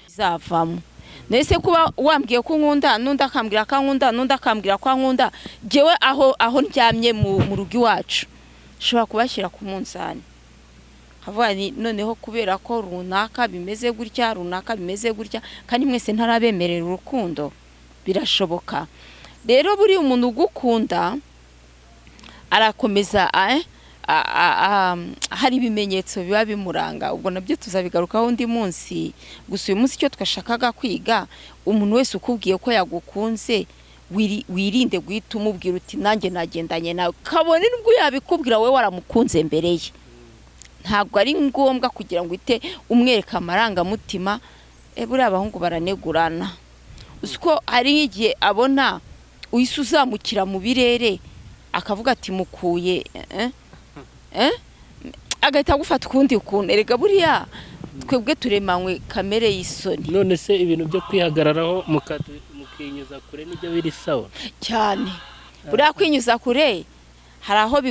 Zavamo nese kuba wambwiye ko nkunda nundi akambwira ko nkunda nundi akambwira ko nkunda jewe aho ndyamye mu rugi wacu shobora kubashyira ku munzani havuga ni noneho kubera ko runaka bimeze gutya kandi mwese ntarabemerera urukundo birashoboka rero buri umuntu ugukunda arakomeza hari ibimenyetso biba bimuranga ubwo nabyo tuzabigarukaho undi munsi gusa uyu munsi cyo twashakaga kwiga umuntu wese ukubwiye ko yagukunze wirinde guhita umubwira uti nanjye nagendanye nawe kabone nubwo yabikubwira we waramukunze mbere ye ntabwo ari ngombwa kugira ngo ite umwereka amarangamutima buriya abahungu baranegurana uko ari igihe abona uhise uzamukira mu birere akavuga ati mukuye agahita gufata ukundi ukuntu erega buriya twebwe turemanywe kamere y'isoni none se ibintu byo kwihagararaho mukinyuza kure nibyo biri sawa cyane buriya kwinyuza kure hari aho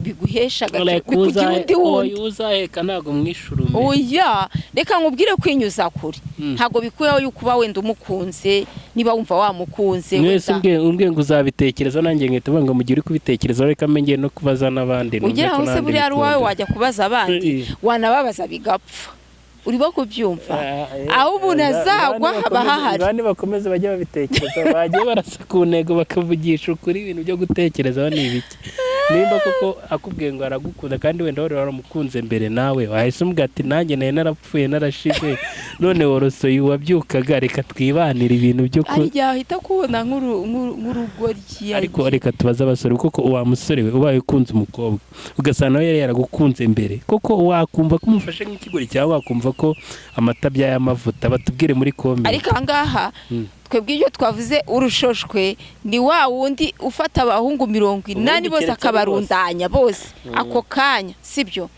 biguhesha bikugira undi wundi uzaheka ntago mwishurume oya reka nkubwire kwinyuza kure ntago bikuyeho yuko uba wenda umukunze niba wumva wamukunze mwese umbwe ngo uzabitekereza nanjye nkita ngo mugiye uri kubitekereza reka mengiye no kubaza n'abandi ugira ngo se buriya ari wawe wajya kubaza abandi wanababaza bigapfa uribo kubyumva aho umuntu azagwa haba hahari bandi bakomeze bajya babitekereza bagiye barasa ku ntego bakavugisha ukuri ibintu byo gutekerezaho ni ibiki nimba koko akubwiye ngo aragukunda kandi wenda wari waramukunze mbere nawe wahise umubwira ati nanjye nayo narapfuye narashize none worosoye wabyukaga reka twibanire ibintu byo arya ahita kubona nk'urugoryi ariko reka tubaza abasore koko wa musore we ubaye ukunze umukobwa ugasanga nawe yari yaragukunze mbere koko wakumva ko umufashe nk'ikigori cyawe wakumva ko amatabya y'amavuta batubwire muri kombe ariko angaha twebwe ibyo twavuze urushoshwe ni wa wundi ufata abahungu 80 bose akabarundanya bose ako kanya sibyo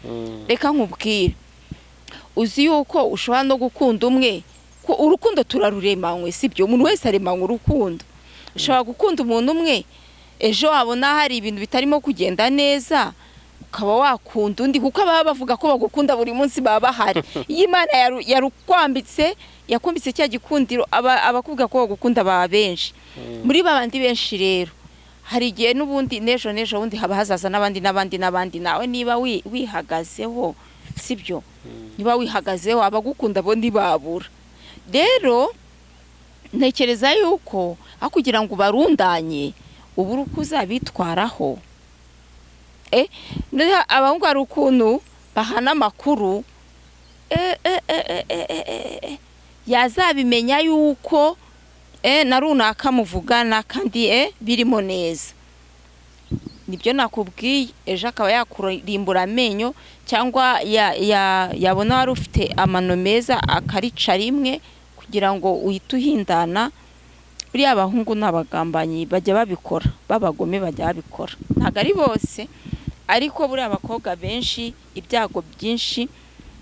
reka nkubwire uzi yuko ushobora no gukunda umwe ko urukundo turaruremanywe sibyo umuntu wese aremanywe urukundo ushobora gukunda umuntu umwe ejo wabona hari ibintu bitarimo kugenda neza ukaba wakunda undi kuko baba bavuga ko bagukunda buri munsi baba bahari iyi Imana yakumbitse cya gikundiro abakuvuga ko bagukunda baba benshi muri babandi benshi rero hari igihe n'ubundi nejo wundi haba hazaza n'abandi nawe niba wihagazeho sibyo niba wihagazeho abagukunda bo ntibabura rero ntekereza yuko kugira ngo barundanye ubura uko uzabitwaraho abahungu hari ukuntu bahana amakuru yazabimenya yuko na runaka muvugana kandi birimo neza nibyo nakubwiye ejo akaba yakurimbura amenyo cyangwa yabona wari ufite amano meza akarica rimwe kugira ngo uhite uhindana buriya abahungu n'abagambanyi bajya babikora babagome bajya babikora ntabwo ari bose ariko buriya abakobwa benshi ibyago byinshi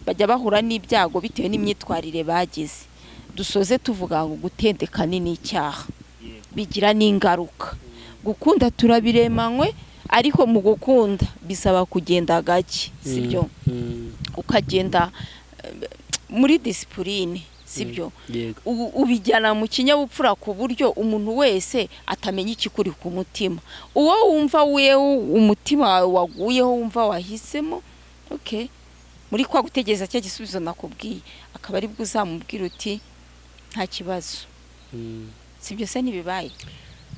bajya bahura n'ibyago bitewe n'imyitwarire bagize dusoze tuvuga ngo gutendekana n'icyaha bigira n'ingaruka gukunda turabiremanywe ariko mu gukunda bisaba kugenda gake sibyo ukagenda muri discipline sibyo ubijyana mu kinyabupfura ku buryo umuntu wese atamenya ikikuri ku mutima uwo wumva umutima wawe waguyeho wumva wahisemo muri kwa gutegereza cya gisubizo nakubwiye akaba ari bwo uzamubwira uti nta kibazo sibyo se ntibibaye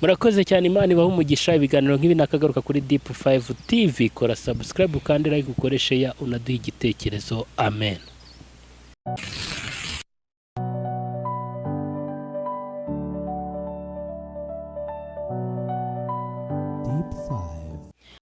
murakoze cyane Imana ibaha umugisha ibiganiro nk'ibi nakagaruka kuri Deep 5 TV kora subscribe kandi like ukoreshe ya unaduha igitekerezo amen.